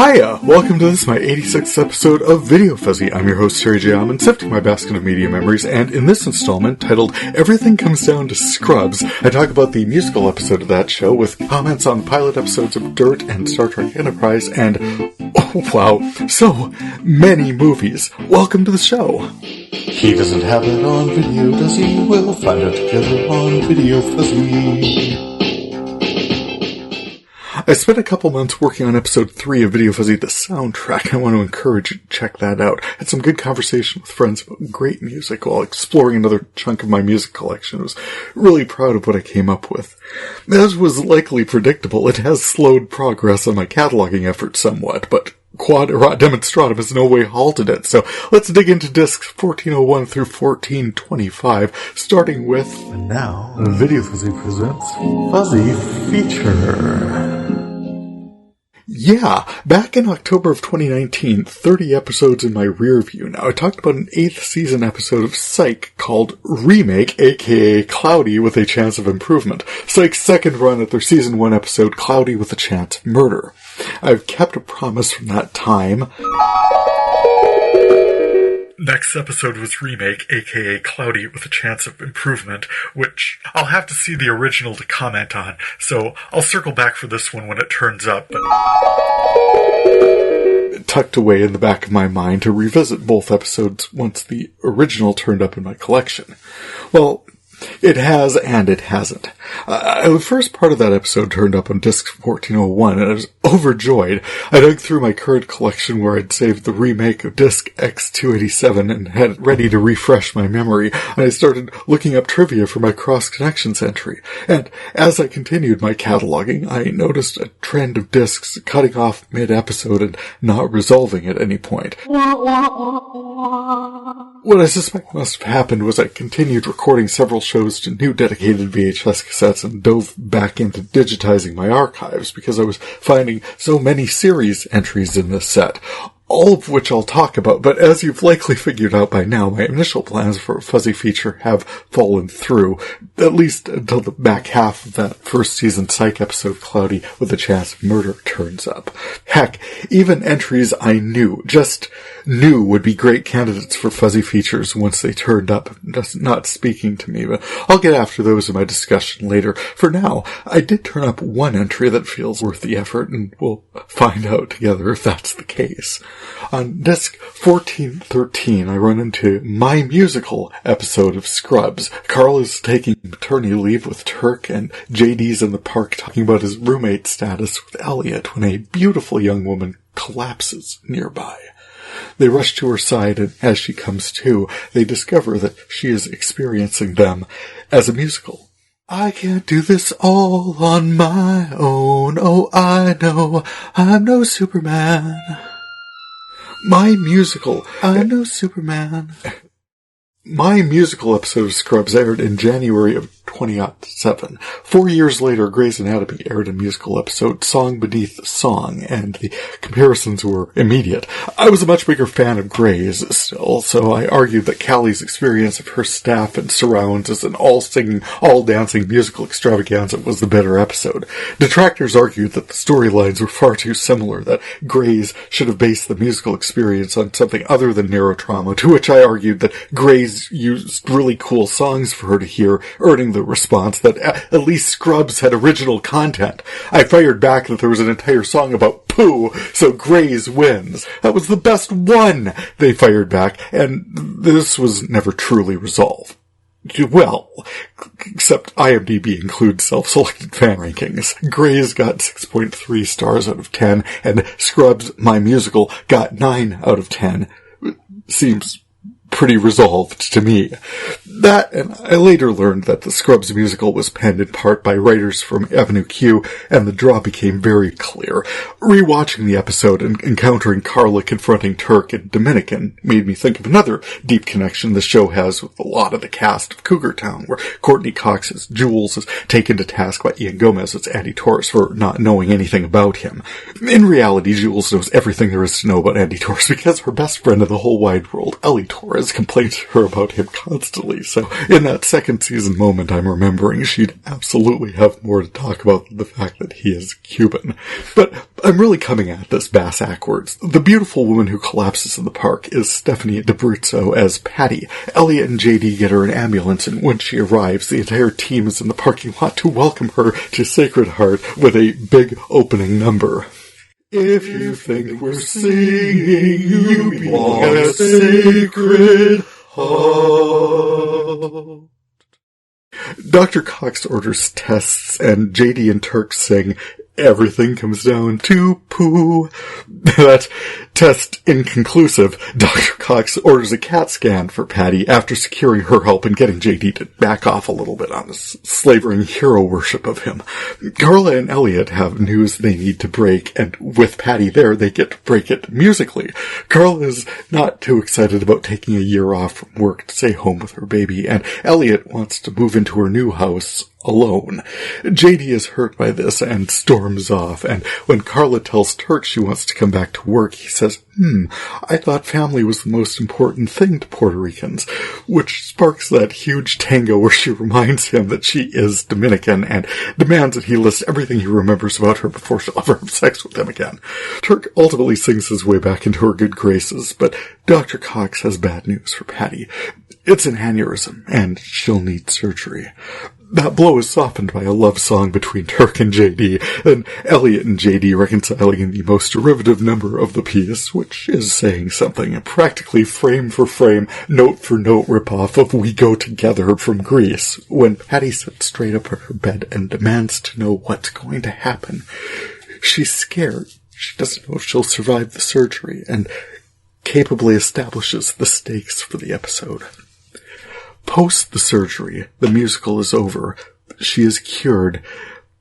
Hiya! Welcome to this, my 86th episode of VideoFuzzy. I'm your host, Terry J. Aman, sifting my basket of media memories, and in this installment, titled Everything Comes Down to Scrubs, I talk about the musical episode of that show with comments on the pilot episodes of Dirt and Star Trek Enterprise, and, oh wow, so many movies. Welcome to the show. He doesn't have it on video, does he? We'll find out together on VideoFuzzy. I spent a couple months working on episode 3 of VideoFuzzy, the soundtrack. I want to encourage you to check that out. Had some good conversation with friends about great music while exploring another chunk of my music collection. I was really proud of what I came up with. As was likely predictable, it has slowed progress on my cataloging efforts somewhat, but Quad Erat Demonstratum has no way halted it, so let's dig into discs 1401 through 1425, starting with... And now, VideoFuzzy presents Fuzzy Feature. Yeah, back in October of 2019, 30 episodes in my rear view now, I talked about an 8th season episode of Psych called Remake, aka Cloudy with a Chance of Improvement. Psych's second run at their season 1 episode, Cloudy with a Chance of Murder. I've kept a promise from that time. Next episode was Remake, aka Cloudy with a Chance of Improvement, which I'll have to see the original to comment on, so I'll circle back for this one when it turns up, but tucked away in the back of my mind to revisit both episodes once the original turned up in my collection. Well, it has and it hasn't. The first part of that episode turned up on disc 1401, and I was overjoyed. I dug through my current collection where I'd saved the remake of disc X287 and had it ready to refresh my memory, and I started looking up trivia for my cross-connections entry. And as I continued my cataloging, I noticed a trend of discs cutting off mid-episode and not resolving at any point. What I suspect must have happened was I continued recording several shows to new dedicated VHS cassettes and dove back into digitizing my archives because I was finding so many series entries in this set, all of which I'll talk about, but as you've likely figured out by now, my initial plans for a Fuzzy feature have fallen through, at least until the back half of that first season Psych episode, Cloudy with a Chance of Murder, turns up. Heck, even entries I just knew would be great candidates for Fuzzy features once they turned up, just not speaking to me, but I'll get after those in my discussion later. For now, I did turn up one entry that feels worth the effort, and we'll find out together if that's the case. On disc 1413, I run into my musical episode of Scrubs. Carl is taking maternity leave with Turk, and JD's in the park talking about his roommate status with Elliot when a beautiful young woman collapses nearby. They rush to her side, and as she comes to, they discover that she is experiencing them as a musical. I can't do this all on my own. Oh, I know I'm no Superman. My musical episode of Scrubs aired in January of 2007. 4 years later, Grey's Anatomy aired a musical episode, Song Beneath Song, and the comparisons were immediate. I was a much bigger fan of Grey's still, so I argued that Callie's experience of her staff and surrounds as an all-singing, all-dancing musical extravaganza was the better episode. Detractors argued that the storylines were far too similar, that Grey's should have based the musical experience on something other than neurotrauma, to which I argued that Grey's used really cool songs for her to hear, earning the response that at least Scrubs had original content. I fired back that there was an entire song about poo, so Grey's wins. That was the best one, they fired back, and this was never truly resolved. Well, except IMDb includes self-selected fan rankings. Grey's got 6.3 stars out of 10, and Scrubs, my musical, got 9 out of 10. Seems pretty resolved to me. That, and I later learned that the Scrubs musical was penned in part by writers from Avenue Q, and the draw became very clear. Rewatching the episode and encountering Carla confronting Turk and Dominican made me think of another deep connection the show has with a lot of the cast of Cougar Town, where Courtney Cox as Jules is taken to task by Ian Gomez as Andy Torres for not knowing anything about him. In reality, Jules knows everything there is to know about Andy Torres because her best friend in the whole wide world, Ellie Torres, has complained to her about him constantly. So in that second season moment, I'm remembering she'd absolutely have more to talk about than the fact that he is Cuban. But I'm really coming at this backwards. The beautiful woman who collapses in the park is Stephanie D'Abruzzo as Patty. Elliot and JD get her an ambulance, and when she arrives, the entire team is in the parking lot to welcome her to Sacred Heart with a big opening number. If you think we're singing, you belong at Sacred Heart. Dr. Cox orders tests, and JD and Turk sing, "Everything comes down to poo." That test inconclusive, Dr. Cox orders a CAT scan for Patty after securing her help and getting JD to back off a little bit on his slavering hero worship of him. Carla and Elliot have news they need to break, and with Patty there, they get to break it musically. Carla is not too excited about taking a year off from work to stay home with her baby, and Elliot wants to move into her new house alone. JD is hurt by this and storms off, and when Carla tells Turk she wants to come back to work, he says, I thought family was the most important thing to Puerto Ricans, which sparks that huge tango where she reminds him that she is Dominican and demands that he list everything he remembers about her before she'll ever have sex with him again. Turk ultimately sings his way back into her good graces, but Dr. Cox has bad news for Patty. It's an aneurysm, and she'll need surgery. That blow is softened by a love song between Turk and JD, and Elliot and JD reconciling in the most derivative number of the piece, which is saying something, a practically frame for frame, note for note ripoff of We Go Together from Grease, when Patty sits straight up in her bed and demands to know what's going to happen. She's scared. She doesn't know if she'll survive the surgery, and capably establishes the stakes for the episode. Post the surgery, the musical is over. She is cured,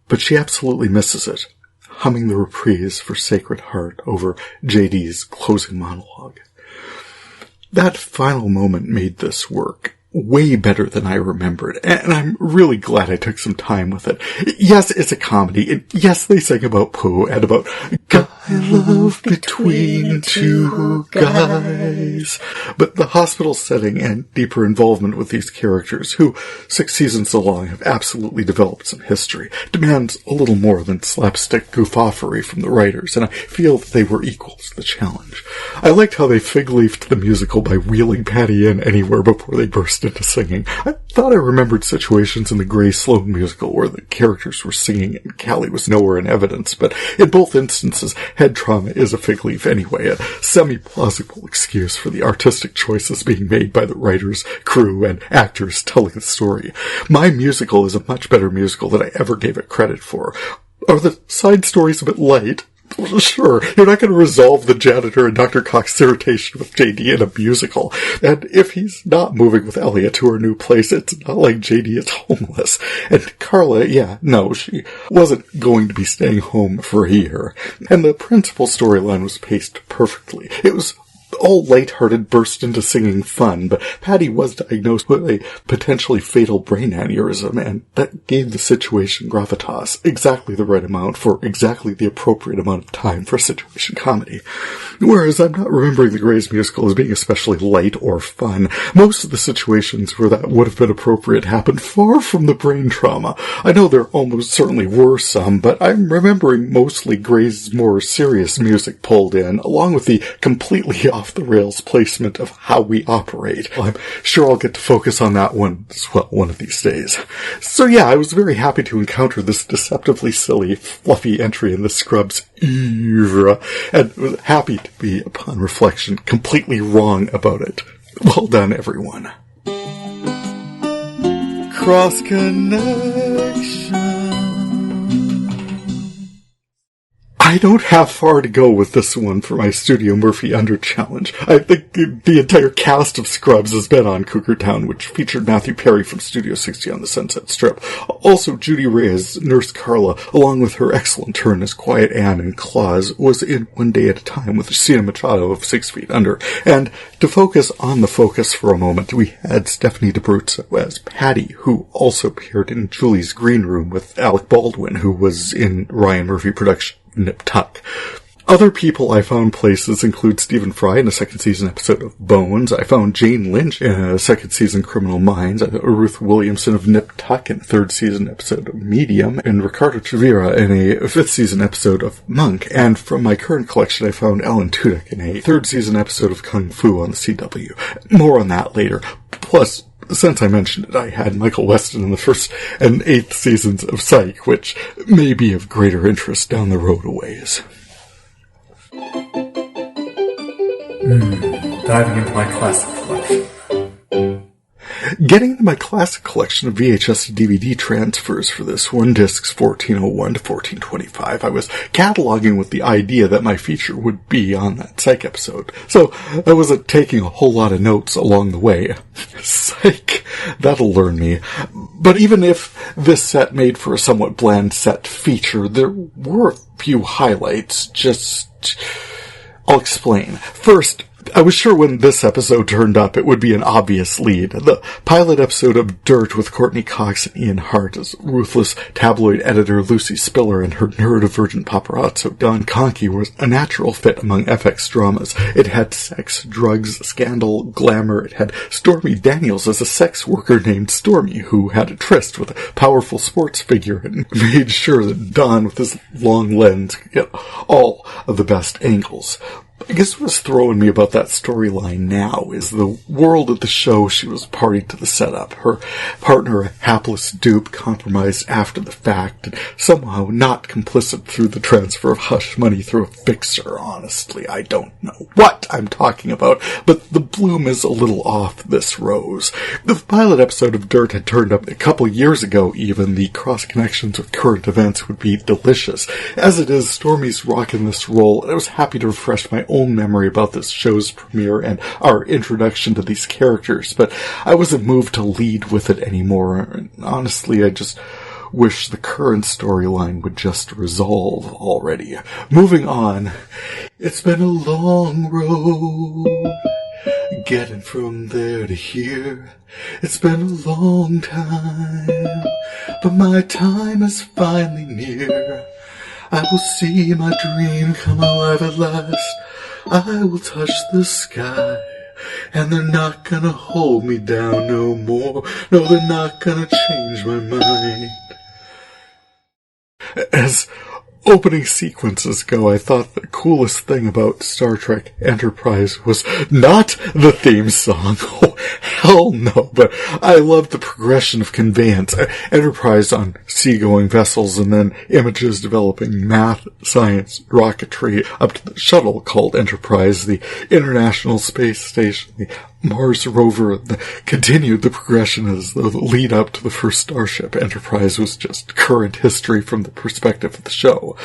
but she absolutely misses it, humming the reprise for Sacred Heart over JD's closing monologue. That final moment made this work way better than I remembered, and I'm really glad I took some time with it. Yes, it's a comedy, and yes, they sing about poo and about guy love between two guys, but the hospital setting and deeper involvement with these characters, who 6 seasons along have absolutely developed some history, demands a little more than slapstick goofoffery from the writers, and I feel that they were equal to the challenge. I liked how they fig-leafed the musical by wheeling Patty in anywhere before they burst into singing. I thought I remembered situations in the Gray Sloan musical where the characters were singing and Callie was nowhere in evidence, but in both instances, head trauma is a fig leaf anyway, a semi-plausible excuse for the artistic choices being made by the writers, crew, and actors telling the story. My musical is a much better musical than I ever gave it credit for. Are the side stories a bit light? Sure, you're not going to resolve the janitor and Dr. Cox's irritation with JD in a musical. And if he's not moving with Elliot to her new place, it's not like JD is homeless. And Carla, she wasn't going to be staying home for a year. And the principal storyline was paced perfectly. It was all light-hearted burst into singing fun, but Patty was diagnosed with a potentially fatal brain aneurysm, and that gave the situation gravitas, exactly the right amount for exactly the appropriate amount of time for a situation comedy. Whereas I'm not remembering the Grey's musical as being especially light or fun. Most of the situations where that would have been appropriate happened far from the brain trauma. I know there almost certainly were some, but I'm remembering mostly Grey's more serious music pulled in, along with the completely off-the-rails placement of how we operate. I'm sure I'll get to focus on that one as well one of these days. So I was very happy to encounter this deceptively silly, fluffy entry in the Scrubs era, and was happy to be, upon reflection, completely wrong about it. Well done, everyone. Cross Connection. I don't have far to go with this one for my Studio Murphy Under challenge. I think the entire cast of Scrubs has been on Cougar Town, which featured Matthew Perry from Studio 60 on the Sunset Strip. Also, Judy Ray as Nurse Carla, along with her excellent turn as Quiet Anne in Claus, was in One Day at a Time with Christina Machado of 6 Feet Under. And to focus on the focus for a moment, we had Stephanie D'Abruzzo as Patty, who also appeared in Julie's Green Room with Alec Baldwin, who was in Ryan Murphy production Nip Tuck. Other people I found places include Stephen Fry in a second season episode of Bones. I found Jane Lynch in a second season Criminal Minds. Ruth Williamson of Nip Tuck in a third season episode of Medium. And Ricardo Tavira in a fifth season episode of Monk. And from my current collection, I found Alan Tudyk in a third season episode of Kung Fu on the CW. More on that later. Plus, since I mentioned it, I had Michael Weston in the first and eighth seasons of Psych, which may be of greater interest down the road a ways. Diving into my classic collection. Getting into my classic collection of VHS to DVD transfers for this one, discs 1401 to 1425, I was cataloging with the idea that my feature would be on that Psych episode. So I wasn't taking a whole lot of notes along the way. Psych, that'll learn me. But even if this set made for a somewhat bland set feature, there were a few highlights. I'll explain. First, I was sure when this episode turned up it would be an obvious lead. The pilot episode of Dirt with Courtney Cox and Ian Hart as ruthless tabloid editor Lucy Spiller and her neurodivergent paparazzo Don Conkey was a natural fit among FX dramas. It had sex, drugs, scandal, glamour. It had Stormy Daniels as a sex worker named Stormy who had a tryst with a powerful sports figure and made sure that Don with his long lens could get all of the best angles. I guess what's throwing me about that storyline now is the world of the show she was party to the setup. Her partner, a hapless dupe, compromised after the fact, and somehow not complicit through the transfer of hush money through a fixer. Honestly, I don't know what I'm talking about, but the bloom is a little off this rose. The pilot episode of Dirt had turned up a couple years ago even. The cross-connections with current events would be delicious. As it is, Stormy's rocking this role, and I was happy to refresh my own memory about this show's premiere and our introduction to these characters, but I wasn't moved to lead with it anymore. Honestly, I just wish the current storyline would just resolve already. Moving on, it's been a long road getting from there to here. It's been a long time, but my time is finally near. I will see my dream come alive at last. I will touch the sky, and they're not gonna hold me down no more. No, they're not gonna change my mind. As opening sequences go, I thought the coolest thing about Star Trek Enterprise was not the theme song. Oh, hell no, but I loved the progression of conveyance. Enterprise on seagoing vessels, and then images developing math, science, rocketry, up to the shuttle called Enterprise, the International Space Station, the Mars rover, continued the progression as the lead up to the first Starship. Enterprise was just current history from the perspective of the show.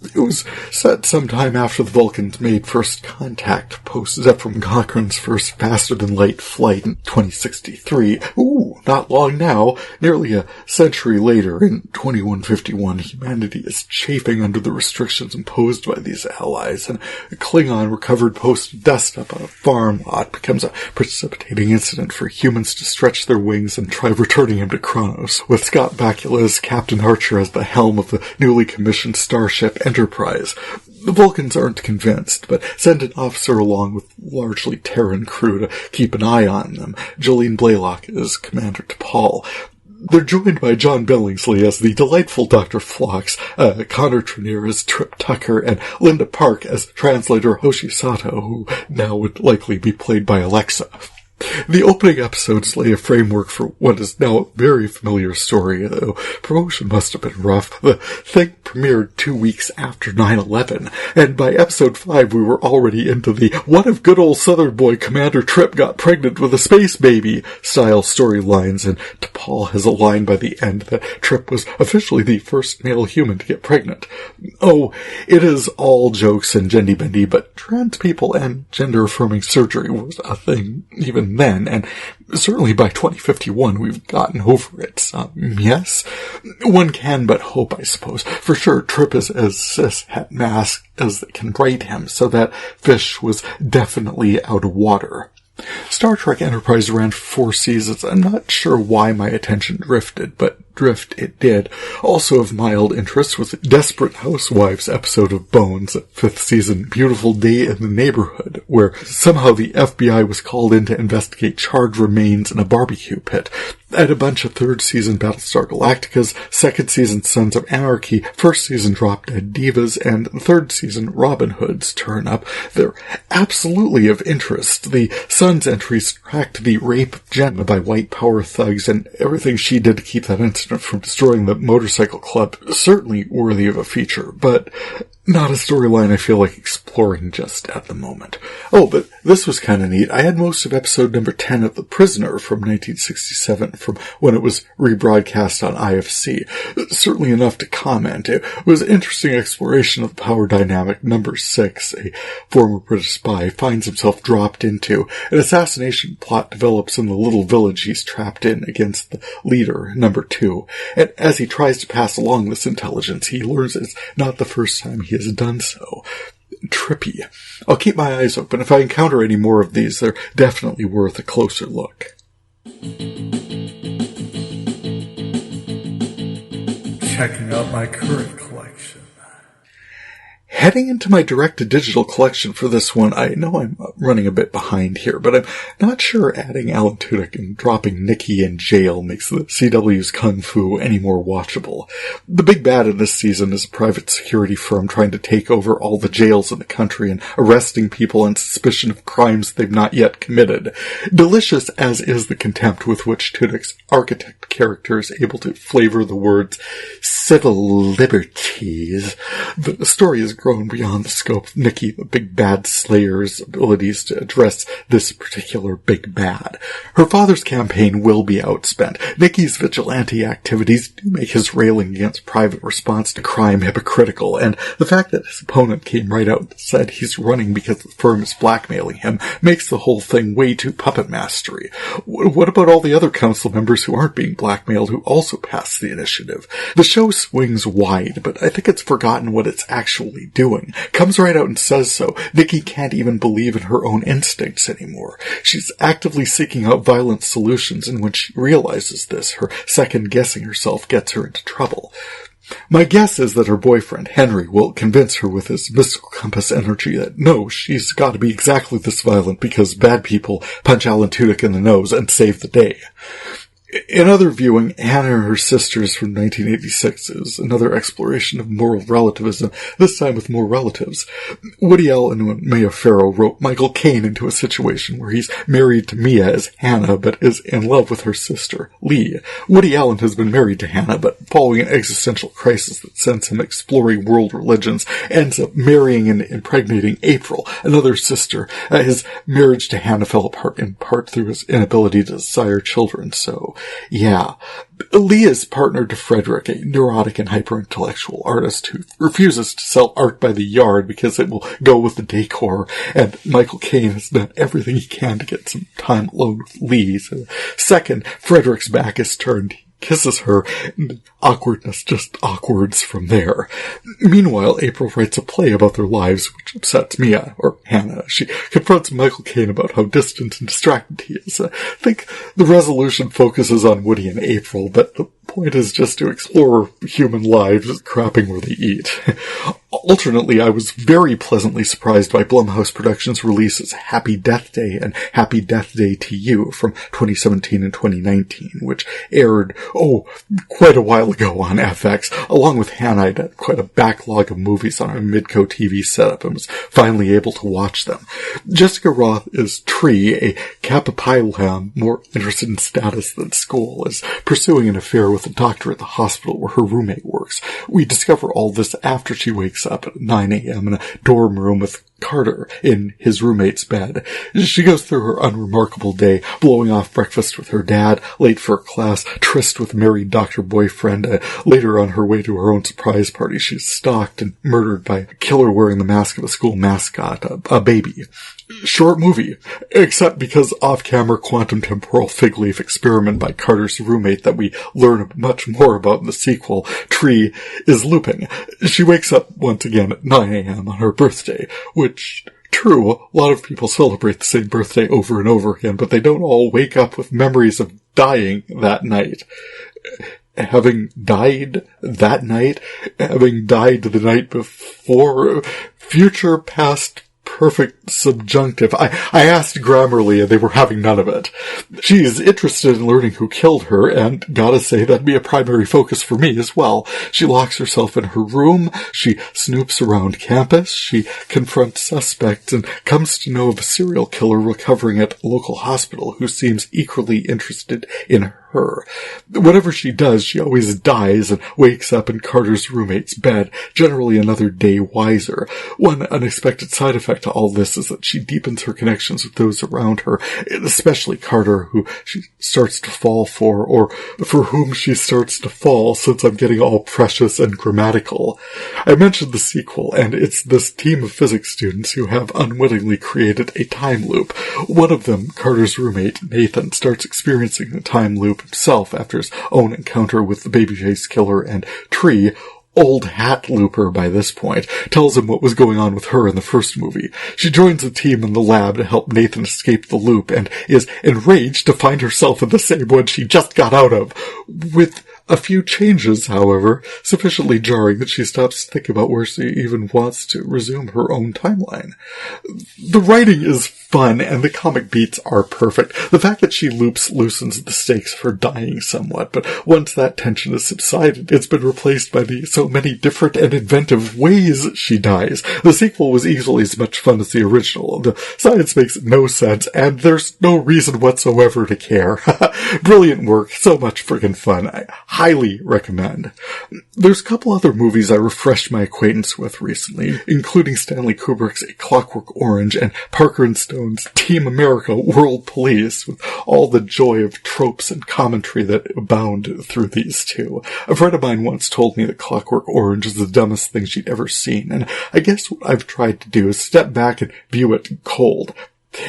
It was set sometime after the Vulcans made first contact, post Zefram Cochrane's first faster-than-light flight in 2063. Ooh, not long now. Nearly a century later, in 2151, humanity is chafing under the restrictions imposed by these allies, and a Klingon recovered post-dust-up on a farm lot becomes a precipitating incident for humans to stretch their wings and try returning him to Kronos, with Scott Bakula as Captain Archer as the helm of the newly commissioned starship Enterprise. The Vulcans aren't convinced, but send an officer along with largely Terran crew to keep an eye on them. Jolene Blaylock is Commander T'Pol. They're joined by John Billingsley as the delightful Dr. Phlox, Connor Trenier as Trip Tucker, and Linda Park as translator Hoshi Sato, who now would likely be played by Alexa. The opening episodes lay a framework for what is now a very familiar story, though promotion must have been rough. The thing premiered 2 weeks after 9/11, and by episode 5 we were already into the "what if good old Southern boy Commander Trip got pregnant with a space baby" style storylines, and T'Pol has a line by the end that Trip was officially the first male human to get pregnant. Oh, it is all jokes and gendy-bendy, but trans people and gender-affirming surgery was a thing even then, and certainly by 2051 we've gotten over it. Yes? One can but hope, I suppose. For sure, Trip is as cis-het mask as they can write him, so that fish was definitely out of water. Star Trek Enterprise ran for 4 seasons. I'm not sure why my attention drifted, but drift it did. Also of mild interest was Desperate Housewives episode of Bones, 5th season, Beautiful Day in the Neighborhood, where somehow the FBI was called in to investigate charred remains in a barbecue pit. And a bunch of 3rd season Battlestar Galacticas, 2nd season Sons of Anarchy, 1st season Drop Dead Divas, and 3rd season Robin Hoods turn up. They're absolutely of interest. The Sons entries tracked the rape of Jenna by white power thugs and everything she did to keep that incident from destroying the motorcycle club. Certainly worthy of a feature, but not a storyline I feel like exploring just at the moment. Oh, but this was kind of neat. I had most of episode number 10 of The Prisoner from 1967 from when it was rebroadcast on IFC. Certainly enough to comment. It was an interesting exploration of the power dynamic. Number 6, a former British spy, finds himself dropped into. An assassination plot develops in the little village he's trapped in against the leader, number 2. And as he tries to pass along this intelligence, he learns it's not the first time he has done so. Trippy. I'll keep my eyes open. If I encounter any more of these, they're definitely worth a closer look. Checking out my current collection. Heading into my direct-to-digital collection for this one, I know I'm running a bit behind here, but I'm not sure adding Alan Tudyk and dropping Nikki in jail makes the CW's Kung Fu any more watchable. The big bad in this season is a private security firm trying to take over all the jails in the country and arresting people on suspicion of crimes they've not yet committed. Delicious as is the contempt with which Tudyk's architect character is able to flavor the words civil liberties, the story is grown beyond the scope of Nikki, the big bad slayer's abilities to address this particular big bad. Her father's campaign will be outspent. Nikki's vigilante activities do make his railing against private response to crime hypocritical, and the fact that his opponent came right out and said he's running because the firm is blackmailing him makes the whole thing way too puppet mastery. What about all the other council members who aren't being blackmailed who also passed the initiative? The show swings wide, but I think it's forgotten what it's actually doing. Comes right out and says so. Nikki can't even believe in her own instincts anymore. She's actively seeking out violent solutions, and when she realizes this, her second-guessing herself gets her into trouble. My guess is that her boyfriend, Henry, will convince her with his mystical compass energy that no, she's got to be exactly this violent because bad people punch Alan Tudyk in the nose and save the day. In other viewing, Hannah and Her Sisters from 1986 is another exploration of moral relativism, this time with more relatives. Woody Allen and Mia Farrow wrote Michael Caine into a situation where he's married to Mia as Hannah, but is in love with her sister, Lee. Woody Allen has been married to Hannah, but following an existential crisis that sends him exploring world religions, ends up marrying and impregnating April, another sister. His marriage to Hannah fell apart in part through his inability to desire children, so yeah. Leah's partner to Frederick, a neurotic and hyper-intellectual artist who refuses to sell art by the yard because it will go with the decor, and Michael Caine has done everything he can to get some time alone with Lee. So, second, Frederick's back is turned. Kisses her, and awkwardness just awkwards from there. Meanwhile, April writes a play about their lives, which upsets Mia, or Hannah. She confronts Michael Caine about how distant and distracted he is. I think the resolution focuses on Woody and April, but the point is just to explore human lives, crapping where they eat. Alternately, I was very pleasantly surprised by Blumhouse Productions' releases Happy Death Day and Happy Death Day to You from 2017 and 2019, which aired, quite a while ago on FX. Along with Hannah, I'd had quite a backlog of movies on our Midco TV setup and was finally able to watch them. Jessica Roth is Tree, a Kappa Pi lamb more interested in status than school, is pursuing an affair with a doctor at the hospital where her roommate works. We discover all this after she wakes up at 9 a.m. in a dorm room with Carter in his roommate's bed. She goes through her unremarkable day, blowing off breakfast with her dad, late for class, tryst with married doctor boyfriend. Later on her way to her own surprise party, she's stalked and murdered by a killer wearing the mask of a school mascot, a baby. Short movie, except because off-camera quantum temporal fig leaf experiment by Carter's roommate that we learn much more about in the sequel, Tree, is looping. She wakes up once again at 9 a.m. on her birthday, which, true, a lot of people celebrate the same birthday over and over again, but they don't all wake up with memories of dying that night. having died that night, having died the night before, future, past, perfect subjunctive. I asked Grammarly and they were having none of it. She is interested in learning who killed her, and gotta say that'd be a primary focus for me as well. She locks herself in her room, she snoops around campus, she confronts suspects, and comes to know of a serial killer recovering at a local hospital who seems equally interested in her. Whatever she does, she always dies and wakes up in Carter's roommate's bed, generally another day wiser. One unexpected side effect to all this is that she deepens her connections with those around her, especially Carter, who she starts to fall for, or for whom she starts to fall, since I'm getting all precious and grammatical. I mentioned the sequel, and it's this team of physics students who have unwittingly created a time loop. One of them, Carter's roommate, Nathan, starts experiencing the time loop himself after his own encounter with the babyface killer, and Tree, old hat looper by this point, tells him what was going on with her in the first movie. She joins the team in the lab to help Nathan escape the loop, and is enraged to find herself in the same one she just got out of, with a few changes, however, sufficiently jarring that she stops to think about where she even wants to resume her own timeline. The writing is fun, and the comic beats are perfect. The fact that she loops loosens the stakes for dying somewhat, but once that tension has subsided, it's been replaced by the so many different and inventive ways she dies. The sequel was easily as much fun as the original. The science makes no sense, and there's no reason whatsoever to care. Brilliant work, so much friggin' fun. I highly recommend. There's a couple other movies I refreshed my acquaintance with recently, including Stanley Kubrick's A Clockwork Orange and Parker and Stone's Team America World Police, with all the joy of tropes and commentary that abound through these two. A friend of mine once told me that Clockwork Orange is the dumbest thing she'd ever seen, and I guess what I've tried to do is step back and view it cold.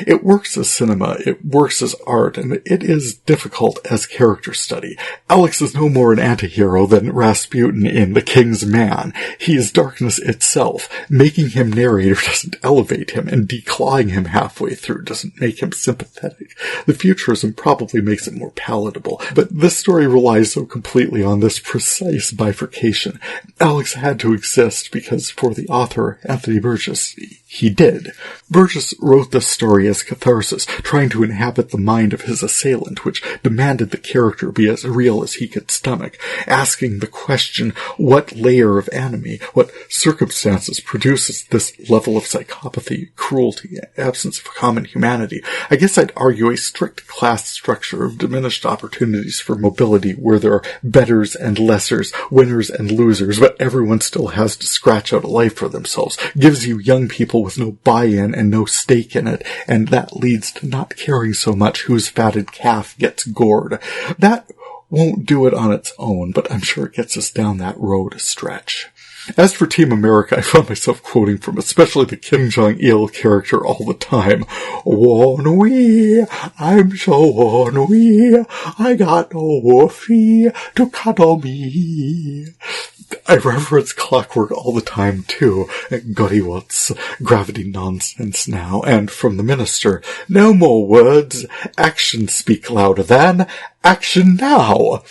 It works as cinema, it works as art, and it is difficult as character study. Alex is no more an antihero than Rasputin in The King's Man. He is darkness itself. Making him narrator doesn't elevate him, and declawing him halfway through doesn't make him sympathetic. The futurism probably makes it more palatable, but this story relies so completely on this precise bifurcation. Alex had to exist because, for the author, Anthony Burgess, he did. Burgess wrote this story as catharsis, trying to inhabit the mind of his assailant, which demanded the character be as real as he could stomach, asking the question, what layer of anime, what circumstances produces this level of psychopathy, cruelty, absence of common humanity? I guess I'd argue a strict class structure of diminished opportunities for mobility where there are betters and lessers, winners and losers, but everyone still has to scratch out a life for themselves, gives you young people with no buy-in and no stake in it, and that leads to not caring so much whose fatted calf gets gored. That won't do it on its own, but I'm sure it gets us down that road a stretch. As for Team America, I found myself quoting from especially the Kim Jong-il character all the time. Won-wee, I'm so won-wee, I got no woofy to cuddle me. I reference Clockwork all the time, too. Gottywhat's gravity nonsense now. And from the minister, no more words. Actions speak louder than action now.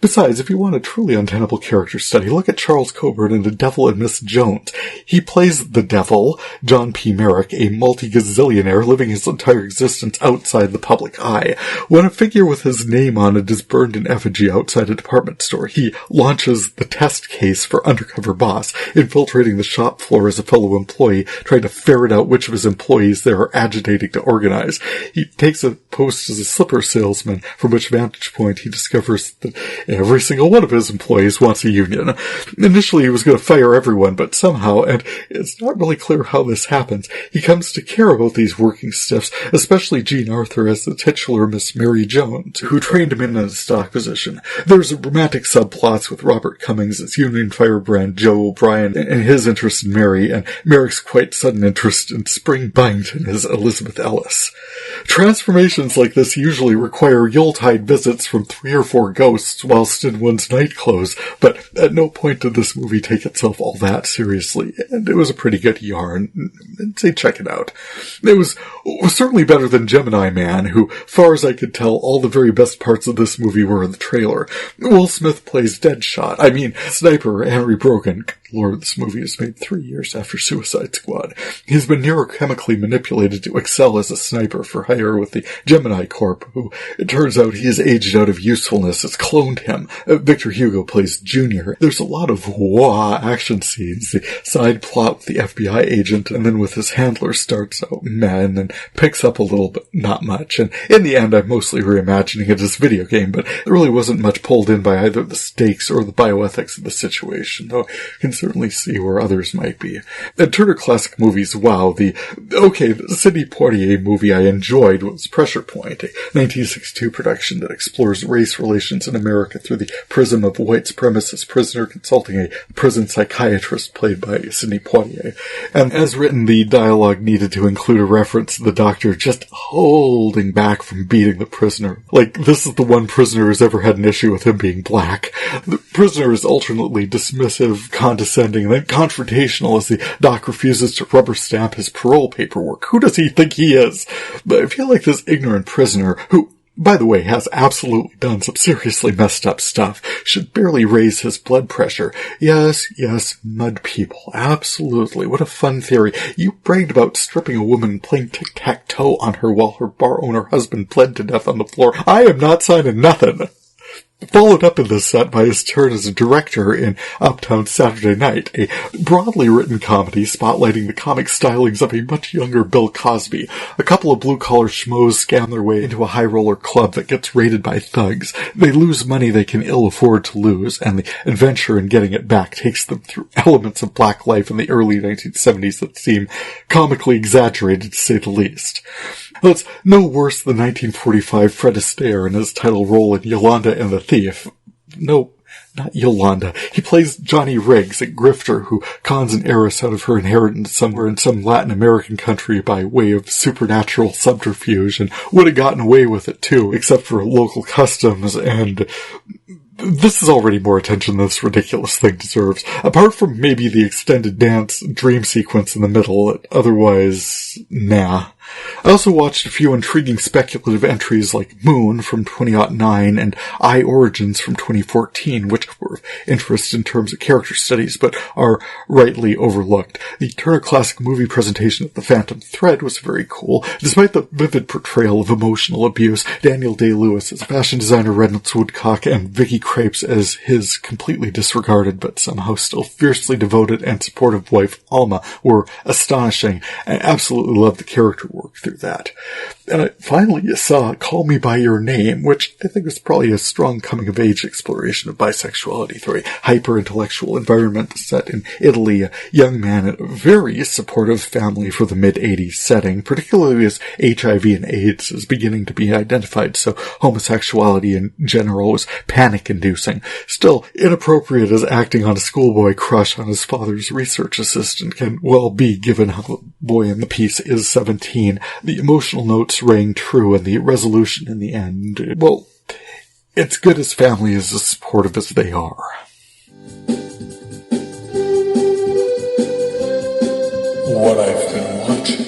Besides, if you want a truly untenable character study, look at Charles Coburn in The Devil and Miss Jones. He plays the devil, John P. Merrick, a multi-gazillionaire living his entire existence outside the public eye. When a figure with his name on it is burned in effigy outside a department store, he launches the test case for undercover boss, infiltrating the shop floor as a fellow employee, trying to ferret out which of his employees they are agitating to organize. He takes a post as a slipper salesman, from which vantage point he discovers that every single one of his employees wants a union. Initially he was going to fire everyone, but somehow, and it's not really clear how this happens, he comes to care about these working stiffs, especially Jean Arthur as the titular Miss Mary Jones, who trained him in a stock position. There's romantic subplots with Robert Cummings as Union firebrand Joe O'Brien and his interest in Mary, and Merrick's quite sudden interest in Spring Byington as Elizabeth Ellis. Transformations like this usually require Yuletide visits visits from 3 or 4 ghosts whilst in one's night clothes, but at no point did this movie take itself all that seriously, and it was a pretty good yarn. I'd say check it out. It was certainly better than Gemini Man, who, far as I could tell, all the very best parts of this movie were in the trailer. Will Smith plays Deadshot. Sniper Henry Brogan. Lord, this movie is made 3 years after Suicide Squad. He's been neurochemically manipulated to excel as a sniper for hire with the Gemini Corp, who, it turns out, he has aged out of usefulness. It's cloned him. Victor Hugo plays Junior. There's a lot of wah action scenes. The side plot with the FBI agent, and then with his handler starts out meh, and then picks up a little, but not much. And in the end, I'm mostly reimagining it as a video game, but there really wasn't much pulled in by either the stakes or the bioethics of the situation, though I can certainly see where others might be. And Turner Classic Movies, wow, the Sidney Poitier movie I enjoyed was Pressure Point, a 1962 production that explores race relations in America through the prism of a white supremacist prisoner consulting a prison psychiatrist played by Sidney Poitier. And as written, the dialogue needed to include a reference to the doctor just holding back from beating the prisoner. Like, this is the one prisoner who's ever had an issue with him being black. The prisoner is alternately dismissive, condescending, and then confrontational as the doc refuses to rubber stamp his parole paperwork. Who does he think he is? But I feel like this ignorant prisoner, who, by the way, has absolutely done some seriously messed up stuff, should barely raise his blood pressure. Yes, mud people. Absolutely. What a fun theory. You bragged about stripping a woman and playing tic-tac-toe on her while her bar owner husband bled to death on the floor. I am not signing nothing. Followed up in this set by his turn as a director in Uptown Saturday Night, a broadly written comedy spotlighting the comic stylings of a much younger Bill Cosby. A couple of blue-collar schmoes scam their way into a high-roller club that gets raided by thugs. They lose money they can ill afford to lose, and the adventure in getting it back takes them through elements of black life in the early 1970s that seem comically exaggerated, to say the least. Well, it's no worse than 1945 Fred Astaire in his title role in Yolanda and the Thief. No, not Yolanda. He plays Johnny Riggs, a grifter who cons an heiress out of her inheritance somewhere in some Latin American country by way of supernatural subterfuge, and would have gotten away with it too, except for local customs, and this is already more attention than this ridiculous thing deserves. Apart from maybe the extended dance dream sequence in the middle, otherwise, nah. I also watched a few intriguing speculative entries like Moon from 2009 and I Origins from 2014, which were of interest in terms of character studies, but are rightly overlooked. The Turner Classic Movie presentation of The Phantom Thread was very cool. Despite the vivid portrayal of emotional abuse, Daniel Day-Lewis as fashion designer Reynolds Woodcock and Vicky Krieps as his completely disregarded but somehow still fiercely devoted and supportive wife Alma were astonishing. I absolutely loved the character work through that. And I finally saw Call Me By Your Name, which I think is probably a strong coming-of-age exploration of bisexuality through a hyper-intellectual environment set in Italy, a young man in a very supportive family for the mid-'80s setting, particularly as HIV and AIDS is beginning to be identified, so homosexuality in general was panic-inducing. Still, inappropriate as acting on a schoolboy crush on his father's research assistant can well be, given how the boy in the piece is 17. The emotional notes rang true, and the resolution in the end, well, it's good his family is as supportive as they are. What I've been watching.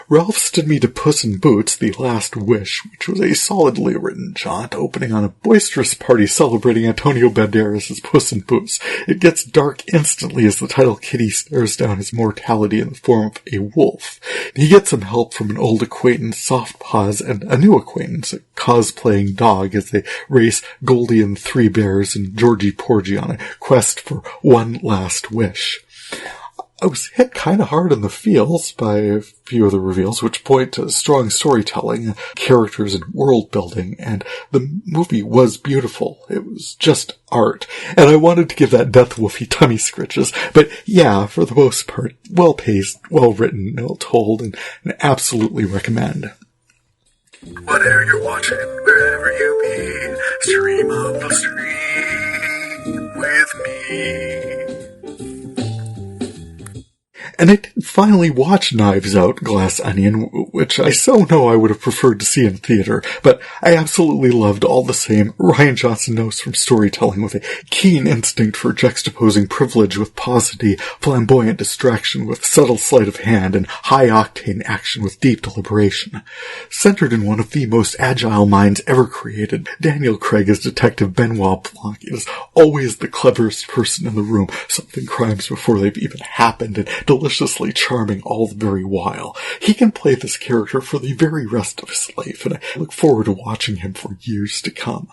Ralph stood me to Puss in Boots, The Last Wish, which was a solidly written jaunt opening on a boisterous party celebrating Antonio Banderas' Puss in Boots. It gets dark instantly as the title kitty stares down his mortality in the form of a wolf. He gets some help from an old acquaintance, Soft Paws, and a new acquaintance, a cosplaying dog, as they race Goldie and Three Bears and Georgie Porgy on a quest for one last wish. I was hit kind of hard in the feels by a few of the reveals, which point to strong storytelling, characters, and world building, and the movie was beautiful. It was just art. And I wanted to give that death woofy tummy scritches, but yeah, for the most part, well-paced, well-written, well-told, and absolutely recommend. Whatever you're watching, wherever you be, stream on the stream with me. And I did finally watch Knives Out, Glass Onion, which I so know I would have preferred to see in theater, but I absolutely loved all the same. Rian Johnson knows from storytelling with a keen instinct for juxtaposing privilege with paucity, flamboyant distraction with subtle sleight of hand, and high-octane action with deep deliberation. Centered in one of the most agile minds ever created, Daniel Craig as Detective Benoit Blanc is always the cleverest person in the room, solving crimes before they've even happened, and deliciously charming all the very while. He can play this character for the very rest of his life, and I look forward to watching him for years to come.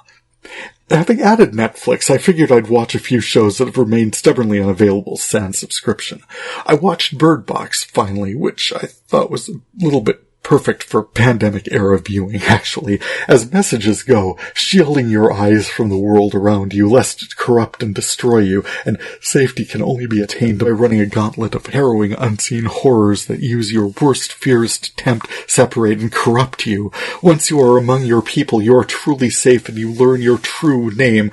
Having added Netflix, I figured I'd watch a few shows that have remained stubbornly unavailable sans subscription. I watched Bird Box, finally, which I thought was a little bit perfect for pandemic-era viewing, actually. As messages go, shielding your eyes from the world around you, lest it corrupt and destroy you, and safety can only be attained by running a gauntlet of harrowing, unseen horrors that use your worst fears to tempt, separate, and corrupt you. Once you are among your people, you are truly safe and you learn your true name.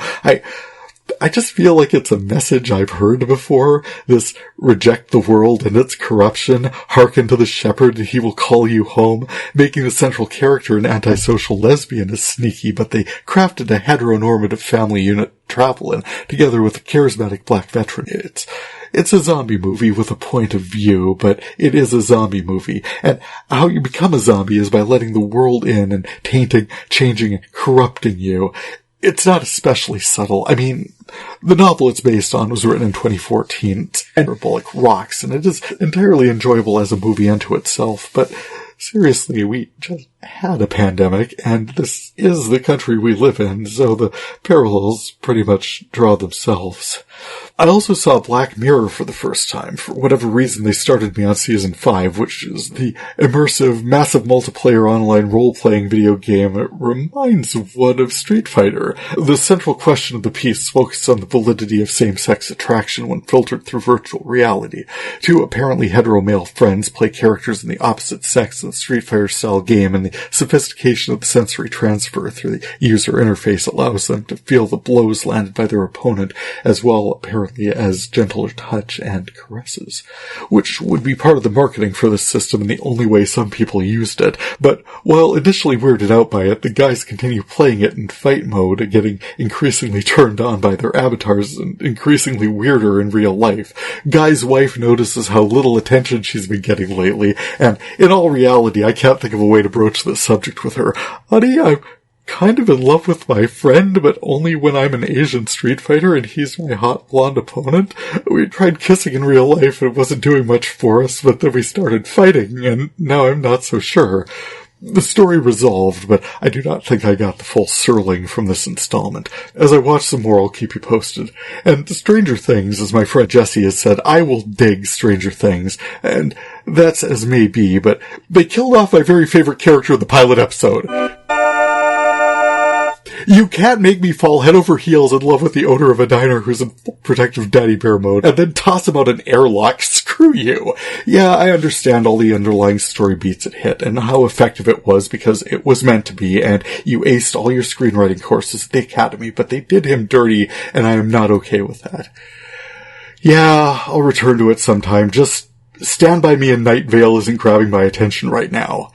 I just feel like it's a message I've heard before. This reject the world and its corruption, hearken to the shepherd and he will call you home. Making the central character an antisocial lesbian is sneaky, but they crafted a heteronormative family unit travel in, together with a charismatic black veteran. It's a zombie movie with a point of view, but it is a zombie movie. And how you become a zombie is by letting the world in and tainting, changing, and corrupting you. It's not especially subtle. I mean, the novel it's based on was written in 2014. It's parabolic rocks, and it is entirely enjoyable as a movie unto itself. But seriously, we just had a pandemic, and this is the country we live in, so the parallels pretty much draw themselves. I also saw Black Mirror for the first time. For whatever reason, they started me on Season 5, which is the immersive, massive multiplayer online role-playing video game that reminds one of Street Fighter. The central question of the piece focuses on the validity of same-sex attraction when filtered through virtual reality. Two apparently hetero male friends play characters in the opposite sex in the Street Fighter-style game, and the sophistication of the sensory transfer through the user interface allows them to feel the blows landed by their opponent, as well apparently as gentler touch and caresses, which would be part of the marketing for this system and the only way some people used it. But while initially weirded out by it, the guys continue playing it in fight mode, getting increasingly turned on by their avatars and increasingly weirder in real life. Guy's wife notices how little attention she's been getting lately, and in all reality, I can't think of a way to broach this subject with her. Honey, I'm kind of in love with my friend, but only when I'm an Asian Street Fighter and he's my hot blonde opponent. We tried kissing in real life and it wasn't doing much for us, but then we started fighting, and now I'm not so sure. The story resolved, but I do not think I got the full surling from this installment. As I watch some more, I'll keep you posted. And Stranger Things, as my friend Jesse has said, I will dig Stranger Things, and that's as may be, but they killed off my very favorite character in the pilot episode. You can't make me fall head over heels in love with the owner of a diner who's in full protective daddy bear mode and then toss him out an airlock. Screw you. Yeah, I understand all the underlying story beats it hit and how effective it was because it was meant to be, and you aced all your screenwriting courses at the Academy, but they did him dirty and I am not okay with that. Yeah, I'll return to it sometime. Just Stand By Me in Night Vale isn't grabbing my attention right now.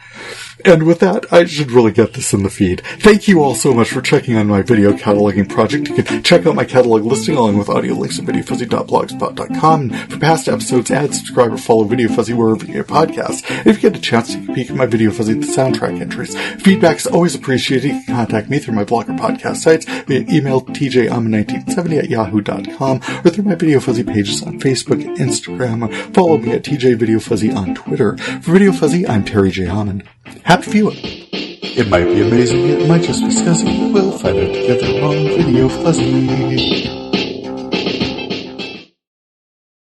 And with that, I should really get this in the feed. Thank you all so much for checking on my video cataloging project. You can check out my catalog listing along with audio links at VideoFuzzy.blogspot.com. For past episodes, add, subscribe, or follow VideoFuzzy wherever you get podcasts. If you get a chance, take a peek at my VideoFuzzy the soundtrack entries. Feedback's always appreciated. You can contact me through my blog or podcast sites via email tjaman1970@yahoo.com or through my VideoFuzzy pages on Facebook and Instagram. Follow me at tjvideofuzzy on Twitter. For VideoFuzzy, I'm Terry J. Aman. Happy viewing. It might be amazing, it might just be scuzzy. We'll find out together on VideoFuzzy.